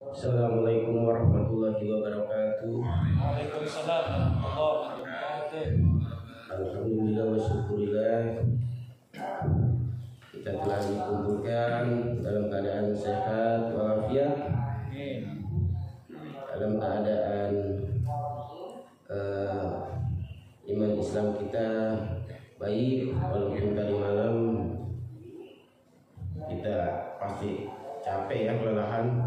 Assalamualaikum warahmatullahi wabarakatuh. Waalaikumsalam warahmatullahi wabarakatuh. Alhamdulillah wa syukurillah, kita telah dikumpulkan dalam keadaan sehat walafiat, dalam keadaan iman Islam kita baik, walaupun tadi malam kita pasti capek ya, kelelahan.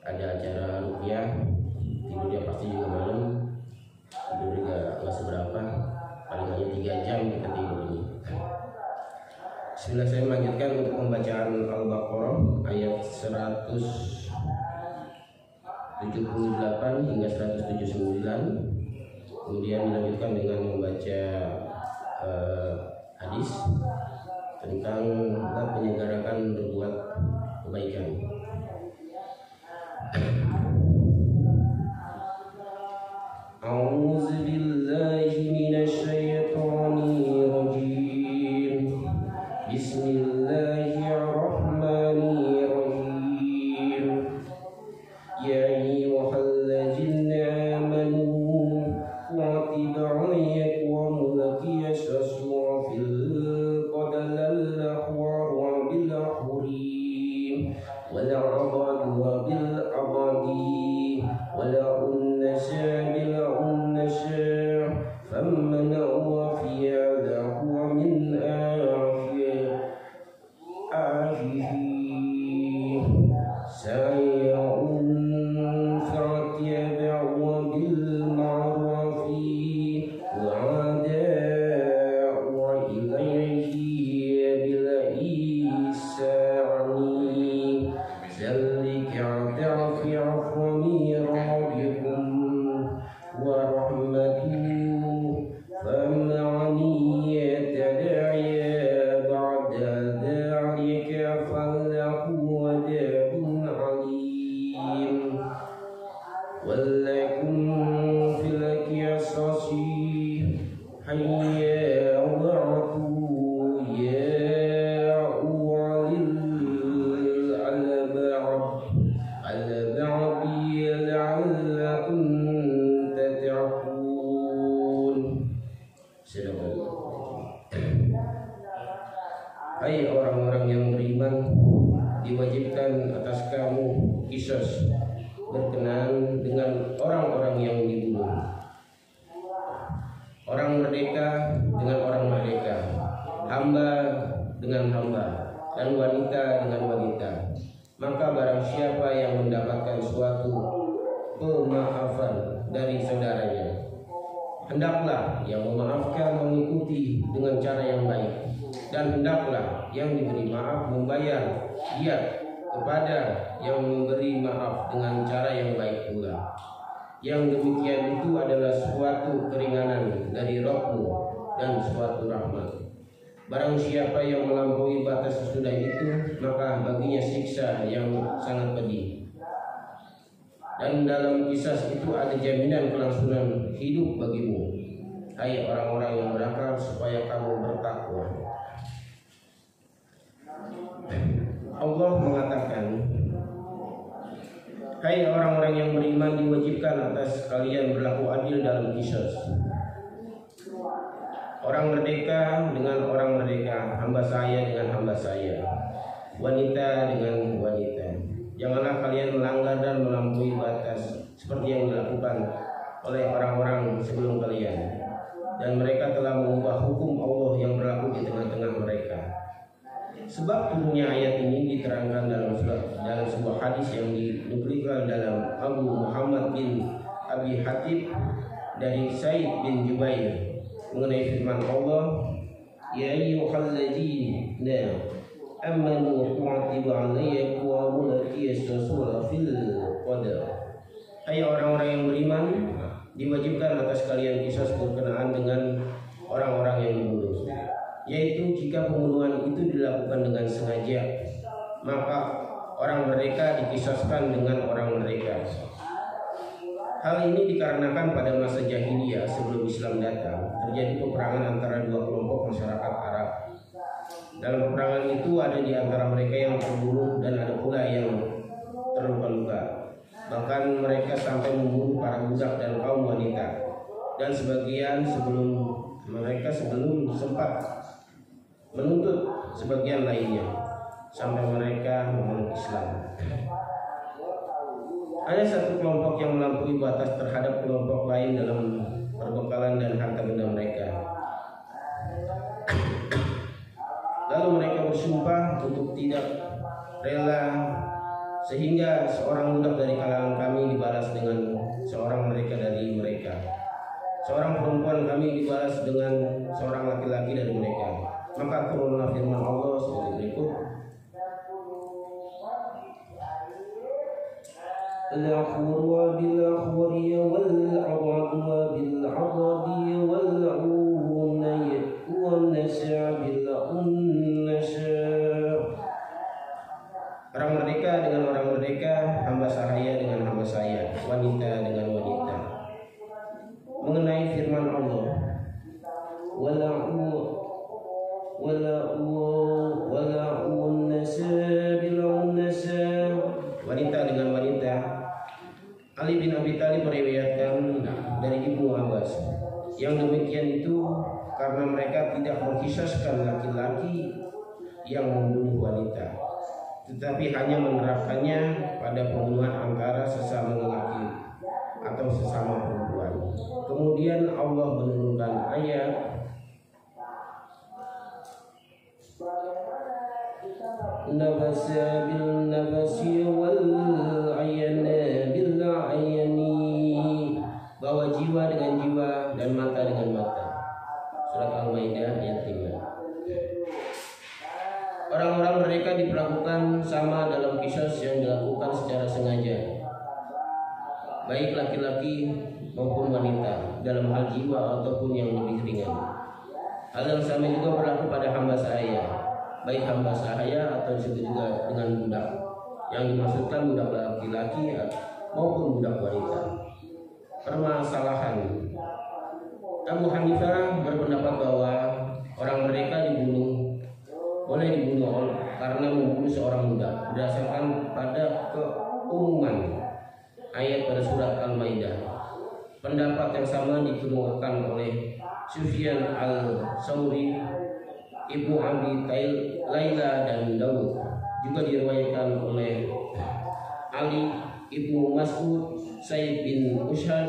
Ada acara rupiah, tidurnya pasti juga malam, tidur juga nggak seberapa, paling hanya 3 jam kita tidur ini. Bismillah, saya melanjutkan untuk pembacaan Al-Baqarah ayat 178 hingga 179, kemudian dilanjutkan dengan membaca hadis tentang bab menyegarkan berbuat kebaikan. A'udzu billahi minasy syaithanir rajim. Bismillahirrahmanirrahim. Ya ayyuhalladzina amanu qatilu ayyakum allati yasaswa fil qadalal ahwar wa bil ahrim wal abad wa bil abadi wal unnasa bil unnasa faman wafiya lahu min afihi sayun fa'tiyabu bil ma'rufi wa ada'u ilayhi bil ihsani zalika ta'fi'u min rabbikum wa rahmatuhu famani yatada'a ba'da dhalika falahu adabun alim walakum fil qisasi hayatu ya ulil albabi la'allakum tattaqun. Hai orang-orang yang beriman, diwajibkan atas kamu qisas berkenaan dengan orang-orang yang dibunuh, orang merdeka dengan orang merdeka, hamba dengan hamba, dan wanita dengan wanita. Maka barang siapa yang mendapatkan suatu pemaafan dari saudaranya, hendaklah yang memaafkan mengikuti dengan cara yang baik, dan hendaklah yang diberi maaf membayar diat kepada yang memberi maaf dengan cara yang baik pula. Yang demikian itu adalah suatu keringanan dari Rabb-Mu dan suatu rahmat. Barang siapa yang melampaui batas sesudah itu, maka baginya siksa yang sangat pedih. Dan dalam kisah itu ada jaminan kelangsungan hidup bagimu, hai orang-orang yang berakal, supaya kamu bertakwa. Allah mengatakan, hai orang-orang yang beriman, diwajibkan atas kalian berlaku adil dalam kisah. Orang merdeka dengan orang merdeka, hamba saya dengan hamba saya, wanita dengan wanita. Janganlah kalian melanggar dan melampaui batas seperti yang dilakukan oleh orang-orang sebelum kalian, dan mereka telah mengubah hukum Allah yang berlaku di tengah-tengah mereka. Sebab turunnya ayat ini diterangkan dalam sebuah hadis yang dinukilkan dalam Abu Muhammad bin Abi Hatib dari Said bin Jubair mengenai firman Allah, ya ayyuhalladzina amanu qatilu alayyakum wa mulaki yastasula fil qadar. Hai orang-orang yang beriman, diwajibkan atas kalian kisah berkenaan dengan orang-orang yang dibunuh, yaitu jika pembunuhan itu dilakukan dengan sengaja, maka orang mereka dikisahkan dengan orang mereka. Hal ini dikarenakan pada masa jahiliyah sebelum Islam datang terjadi peperangan antara dua kelompok masyarakat Arab. Dalam peperangan itu ada di antara mereka yang terbunuh dan ada pula yang kalian sebelum sempat menuntut sebagian lainnya sampai mereka memeluk Islam. Ada satu kelompok yang melampaui batas terhadap kelompok lain dalam perbekalan dan harta benda mereka. Lalu mereka bersumpah untuk tidak rela sehingga seorang budak dari kalangan kami dibalas dengan seorang mereka dari mereka, seorang perempuan kami dibalas dengan seorang laki-laki dari mereka. Maka turunlah firman Allah seperti berikut: Al-akhwar bil-akhwari wal-'adwa bil-'adwi wal-'unay wan-nasa' bil-'unnasa. Orang merdeka dengan orang merdeka, hamba sahaya dengan hamba sahaya, wanita dengan wanita. Mengenai firman Allah, wanita dengan wanita. Ali bin Abi Thalib meriwayatkan dari Ibnu Abbas, yang demikian itu karena mereka tidak mengkisaskan laki-laki yang membunuh wanita, tetapi hanya menerapkannya pada pembunuhan antara sesama lelaki atau sesama perempuan. Kemudian Allah menurunkan ayat nabasa bil nabasi wal ayana bil ayani, bahwa jiwa dengan jiwa dan mata dengan mata. Surat Al-Maidah ayat 5. Orang-orang mereka diperlakukan sama dalam kisos yang dilakukan secara sengaja, baik laki-laki maupun wanita, dalam hal jiwa ataupun yang lebih ringan. Hal yang sama juga berlaku pada hamba sahaya, baik hamba sahaya atau juga dengan budak, yang dimaksudkan budak laki-laki maupun budak wanita. Permasalahan: Abu Hanifah berpendapat bahwa orang mereka boleh dibunuh karena membunuh seorang budak berdasarkan pada keumuman ayat pada surat Al-Maidah. Pendapat yang sama dikemukakan oleh Sufyan al-Thawri, Ibnu Abi Laila dan Daud. Juga diriwayatkan oleh Ali, Ibnu Mas'ud, Said bin Ushad,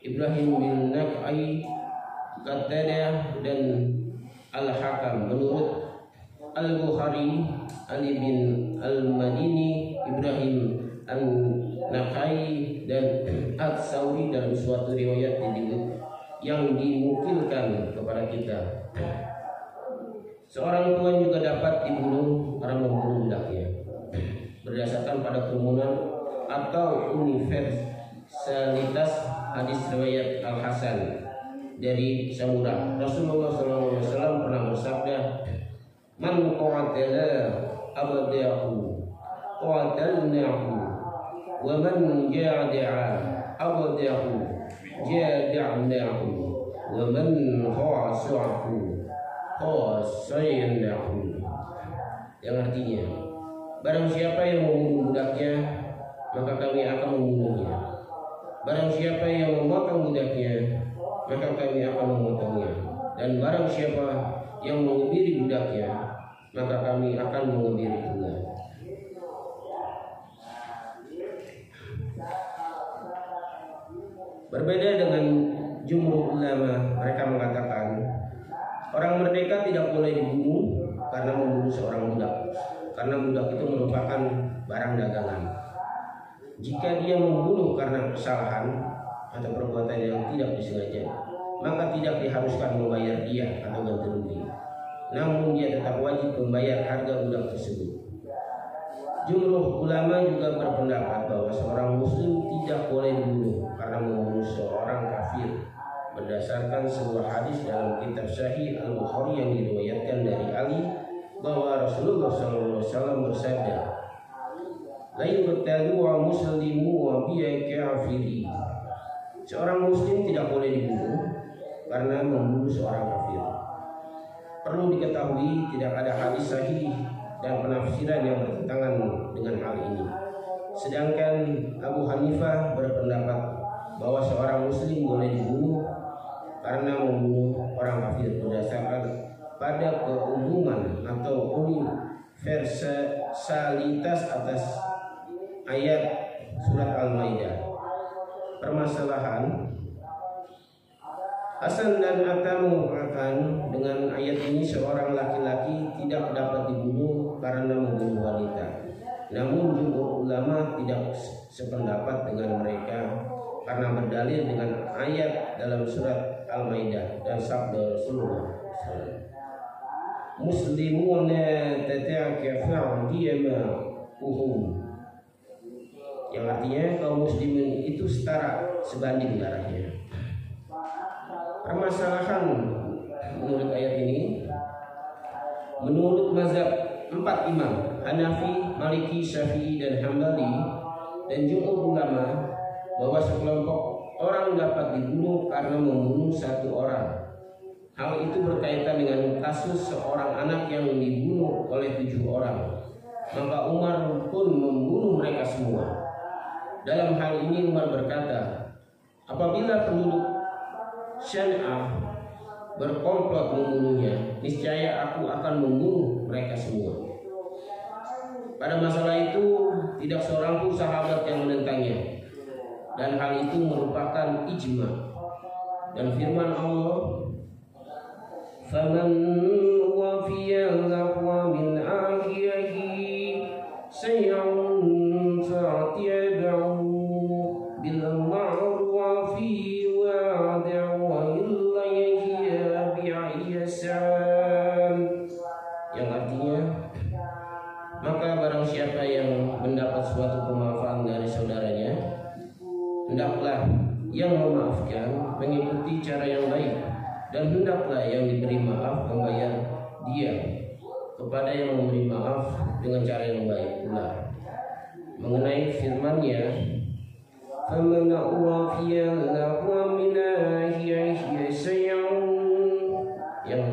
Ibrahim bin Naqai, Qatadah dan Al-Hakam. Menurut Al-Bukhari, Ali bin Al-Madini, Ibrahim An-Naqai dan Al-Thawri dalam suatu riwayat yang dimukilkan kepada kita, seorang tuan juga dapat dibunuh karena membunuh budaknya berdasarkan pada kerumunan atau universalitas hadis riwayat Al-Hasan dari Samurah. Rasulullah SAW pernah bersabda, "Man qatala abdahu qatalnahu wa man jada'a abdahu jada'nahu wa man khasa'ahu khasaynahu." Yang artinya, barang siapa yang membunuh budaknya, maka kami akan membunuhnya. Barang siapa yang memotong budaknya, maka kami akan memotongnya. Dan barang siapa yang mengebiri budaknya, maka kami akan mengebiri pula. Berbeda dengan jumhur ulama, mereka mengatakan orang merdeka tidak boleh dibunuh karena membunuh seorang budak, karena budak itu merupakan barang dagangan. Jika dia membunuh karena kesalahan atau perbuatan yang tidak disengaja, maka tidak diharuskan membayar diah atau ganti rugi. Namun dia tetap wajib membayar harga budak tersebut. Jumhur ulama juga berpendapat bahwa seorang muslim tidak boleh dibunuh karena membunuh seorang kafir, berdasarkan sebuah hadis dalam kitab Sahih Al-Bukhari yang diriwayatkan dari Ali bahwa Rasulullah SAW bersabda, "La yuqtalu muslimu wa biya kafiri." Seorang muslim tidak boleh dibunuh karena membunuh seorang kafir. Perlu diketahui tidak ada hadis sahih dan penafsiran yang bertentangan dengan hal ini. Sedangkan Abu Hanifah berpendapat bahwa seorang muslim boleh dibunuh karena membunuh orang kafir berdasarkan pada keumuman atau universalitas atas ayat surat Al-Maidah. Permasalahan Hasan dan Atta mengatakan dengan ayat ini seorang laki-laki tidak dapat dibunuh karena membunuh wanita. Namun jumhur ulama tidak sependapat dengan mereka karena berdalil dengan ayat dalam surat Al-Maidah dan sabda Rasulullah Muslimuna tata'kafa'u dima'uhum, yang artinya kaum muslimin itu setara sebanding darahnya. Permasalahan menurut ayat ini, menurut mazhab 4 imam Hanafi, Maliki, Syafi'i dan Hambali dan jumhur ulama bahwa sekelompok orang dapat dibunuh karena membunuh satu orang. Hal itu berkaitan dengan kasus seorang anak yang dibunuh oleh 7 orang. Maka Umar pun membunuh mereka semua. Dalam hal ini Umar berkata, apabila penduduk Syan'ah berkomplot membunuhnya, niscaya aku akan membunuh mereka semua. Pada masalah itu tidak seorang pun sahabat yang menentangnya, dan hal itu merupakan ijma. Dan firman Allah, فَمَنْ وَفِيَ لَهُ مِنْ أَخِيهِ شَيْئًا فَاتَّبَعُوا بِالْمَعْرُوفِ وَادْعُوا إِلَيْهِ بِإِحْسَانٍ, yang artinya, maka barang siapa yang mendapat suatu pemaafan dari saudaranya, hendaklah yang memaafkan mengikuti cara yang baik, dan hendaklah yang diberi maaf membayar dia kepada yang memberi maaf dengan cara yang baik pula. Mengenai firman-Nya, فَمَنْ أُوْفِيَ لَهُ مِنْ أَخِيهِ شَيْئًا, yang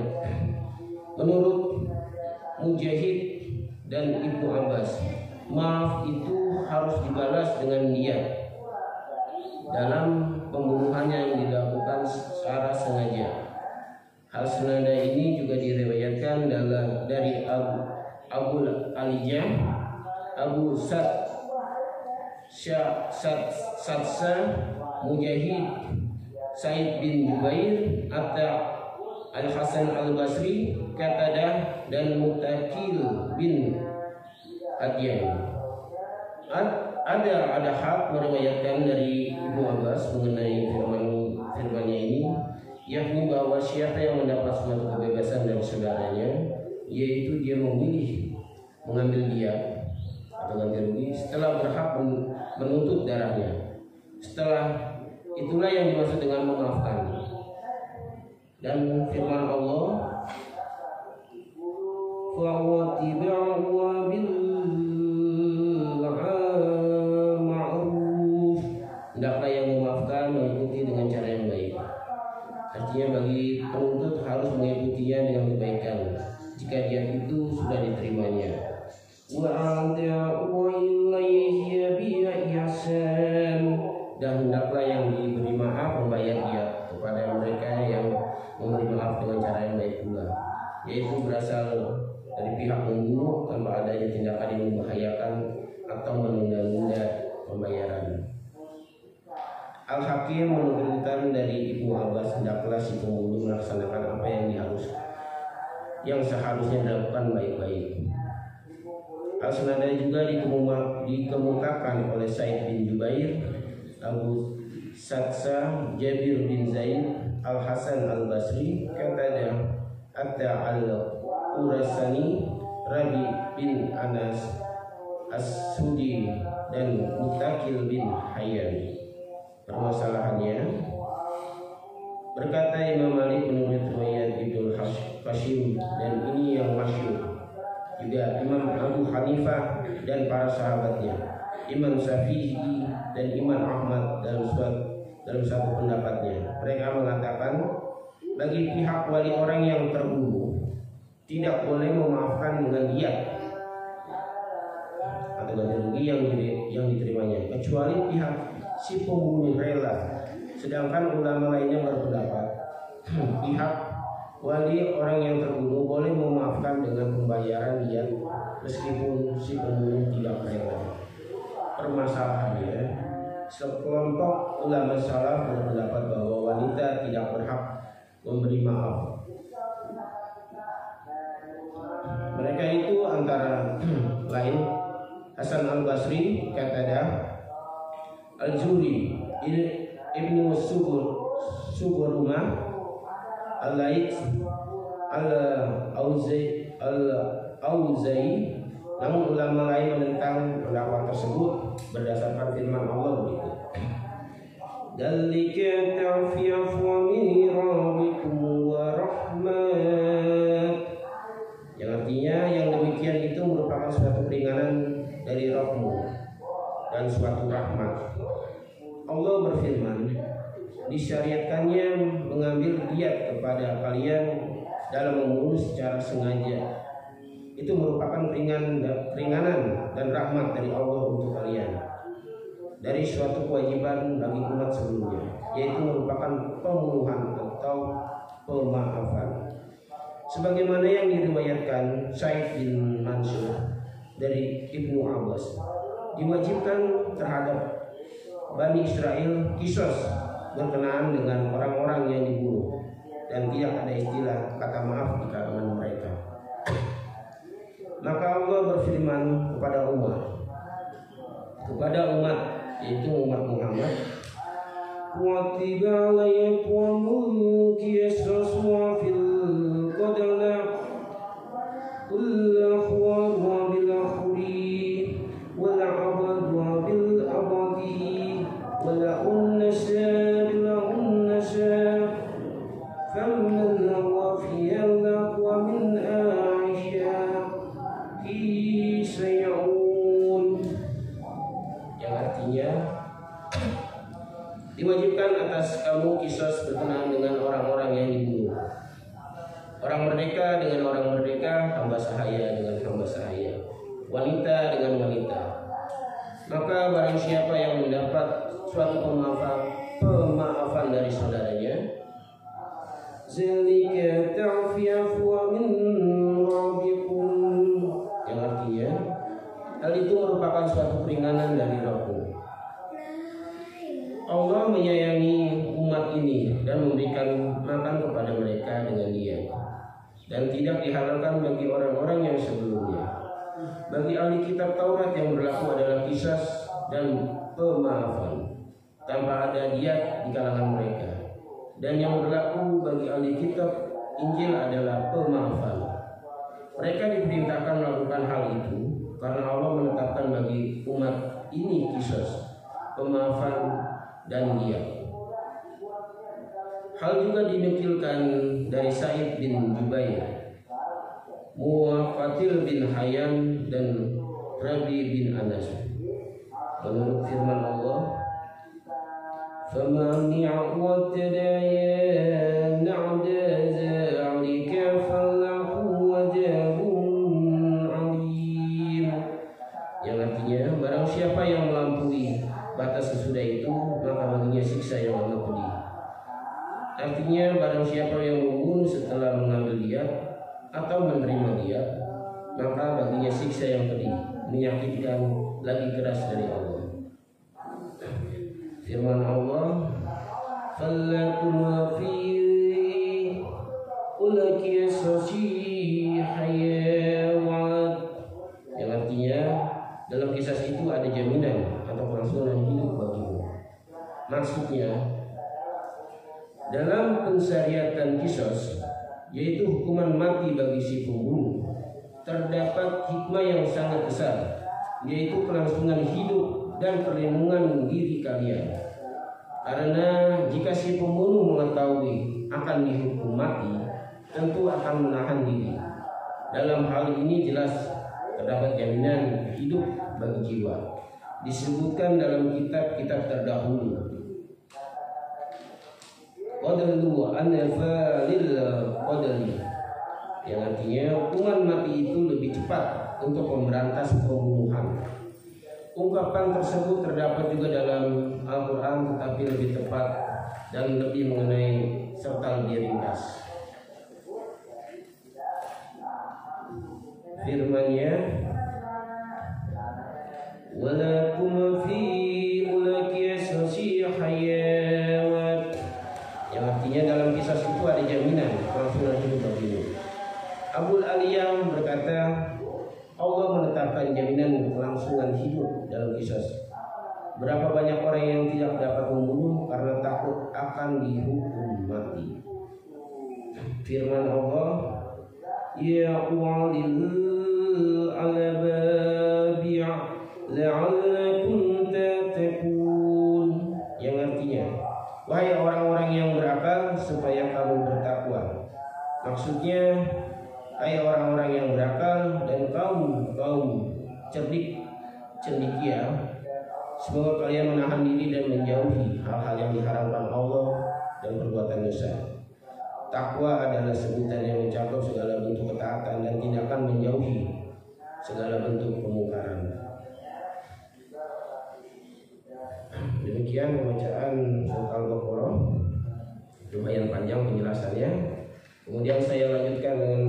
menurut Mujahid dan Ibnu Abbas, maaf itu harus dibalas dengan niat dalam pembunuhannya yang dilakukan secara sengaja. Hal senada ini juga diriwayatkan dari Abu Alijah, Abu Satsa, Mujahid, Said bin Jubair, Atta, Al-Hasan Al-Basri, Qatadah dan Mutakil bin Adyan. Ada hak meriwayatkan dari Ibnu Abbas mengenai firman-nya ini, yakni bahwa siapa yang mendapat suatu kebebasan dari saudaranya, yaitu dia memilih mengambil dia atau ganti rugi setelah berhak menuntut darahnya. Setelah itulah yang dimaksud dengan memaafkan. Dan firman Allah, fa'watiba'u bil ma'ruf, hendaklah yang memaafkan mengikuti dengan cara yang baik. Artinya bagi penuntut harus mengikutinya dengan kebaikan jika dia itu sudah diterimanya. Wa'ada'u ilaihi bi'ihsan, dan hendaklah yang diberi maaf membayar dia kepada mereka yang memberi maaf dengan cara yang baik pula, yaitu berasal dari pihak membunuh tanpa adanya tindakan yang membahayakan atau menunda-nunda pembayaran. Al-Hakim menukilkan dari Ibnu Abbas, hendaklah si pembunuh melaksanakan apa yang seharusnya dilakukan baik-baik. Hal senada juga dikemukakan oleh Said bin Jubair, Abu Satsa, Jabir bin Zaid, Al-Hasan Al-Basri, Qatadah, Atta Al-Urasani, Rabi bin Anas As-Sudi dan Mutakil bin Hayyan. Permasalahannya, berkata Imam Malik menurut riwayat Ibnu Hashim, dan ini yang masyhur juga Imam Abu Hanifah dan para sahabatnya, Imam Syafi'i dan Imam Ahmad dalam satu pendapatnya. Mereka mengatakan bagi pihak wali orang yang terbunuh tidak boleh memaafkan dengan diat atau ganti rugi yang diterimanya, kecuali pihak si pembunuh rela. Sedangkan ulama lainnya berpendapat pihak wali orang yang terbunuh boleh memaafkan dengan pembayaran diat meskipun si pembunuh tidak rela. Permasalahannya, sekelompok ulama salaf berpendapat bahwa wanita tidak berhak memberi maaf. Mereka itu antara lain Hasan al-Basri, Qatadah, Al-Juri, Ibnu Suburumah, Al-Laits, Al-Auzai. Namun ulama lain menentang pendapat tersebut berdasarkan firman Allah berikut. Dzalika ta'fiyafu min rabbikum wa rahmat. Yang artinya yang demikian itu merupakan suatu keringanan dari Rabb-Mu dan suatu rahmat. Allah berfirman, disyariatkannya mengambil diat kepada kalian dalam membunuh secara sengaja. Itu merupakan keringanan dan rahmat dari Allah untuk kalian dari suatu kewajiban bagi umat sebelumnya, yaitu merupakan pembunuhan atau pemaafan. Sebagaimana yang diriwayatkan Sa'id bin Mansur dari Ibnu Abbas, diwajibkan terhadap Bani Israel kisos berkenaan dengan orang-orang yang dibunuh, dan tidak ada istilah kata maaf di kalangan mereka. Maka Allah berfirman kepada umat yaitu umat Muhammad, "Kutiba alaykumul qisas wa fil qatla kullu akhwa bil akhri wal abad bil abadi wal unnasa bil unnasa faman wafiya wa min aisha sayun." Yang artinya diwajibkan atas kamu kisos berkenaan dengan orang-orang yang dibunuh, orang merdeka dengan orang merdeka, hamba sahaya dengan hamba sahaya, wanita dengan wanita. Maka barang siapa yang mendapat suatu pemaafan dari saudaranya, zalika ta'fiyafu min rabbikum, yang artinya hal itu merupakan suatu keringanan dari Rabb-Mu. Allah menyayangi umat ini dan memberikan makan kepada mereka dengan diat, dan tidak dihalalkan bagi orang-orang yang sebelumnya. Bagi ahli kitab Taurat yang berlaku adalah kisas dan pemaafan tanpa ada diat di kalangan mereka, dan yang berlaku bagi ahli kitab Injil adalah pemaafan. Mereka diperintahkan melakukan hal itu karena Allah menetapkan bagi umat ini kisas, pemaafan dan diat. Hal juga dinukilkan dari Sa'id bin Jubair, Muwafatil bin Hayyan, dan Rabi bin Anas. Menurut firman Allah, "Faman ya'tadaya na'da zalika falahu wajabun 'alim." Yang artinya, barang siapa yang melampaui batas sesudah itu, maka baginya siksa yang amat pedih. Artinya, barang siapa yang membunuh setelah mengambil diat atau menerima diat, maka baginya siksa yang pedih, menyakitkan, lagi keras dari Allah. Firman Allah, "Fallakum fi ulaki sasi hayawat." Yang artinya, dalam kisah itu ada jaminan atau kelangsungan hidup bagimu. Maksudnya, dalam pensyariatan kisos, yaitu hukuman mati bagi si pembunuh, terdapat hikmah yang sangat besar, yaitu kelangsungan hidup dan perlindungan diri kalian. Karena jika si pembunuh mengetahui akan dihukum mati, tentu akan menahan diri. Dalam hal ini jelas terdapat jaminan hidup bagi jiwa. Disebutkan dalam kitab-kitab terdahulu. Qadalu anfalil qadali, yang artinya hukuman mati itu lebih cepat untuk memberantas pembunuhan. Ungkapan tersebut terdapat juga dalam Al-Quran, tetapi lebih tepat dan lebih mengenai serta lebih ringkas. Firman-Nya, walakum fi ulaki qisasi hayawat, yang artinya dalam kisah itu ada jaminan kelangsungan hidup bagimu. Abul Aliyah berkata, Allah menetapkan jaminan kelangsungan hidup dalam kisah. Berapa banyak orang yang tidak dapat membunuh karena takut akan dihukum mati. Firman Allah, ya ulil albabi la'allakum tattaqun, yang artinya, wahai orang-orang yang berakal supaya kamu bertakwa. Maksudnya, hai orang-orang yang berakal dan kaum cerdik cendekia, semoga kalian menahan diri dan menjauhi hal-hal yang diharamkan Allah dan perbuatan dosa. Takwa adalah sebutan yang mencakup segala bentuk ketaatan dan tindakan menjauhi segala bentuk kemungkaran. Demikian pembacaan surat Al-Baqarah, lumayan panjang penjelasannya. Kemudian saya lanjutkan dengan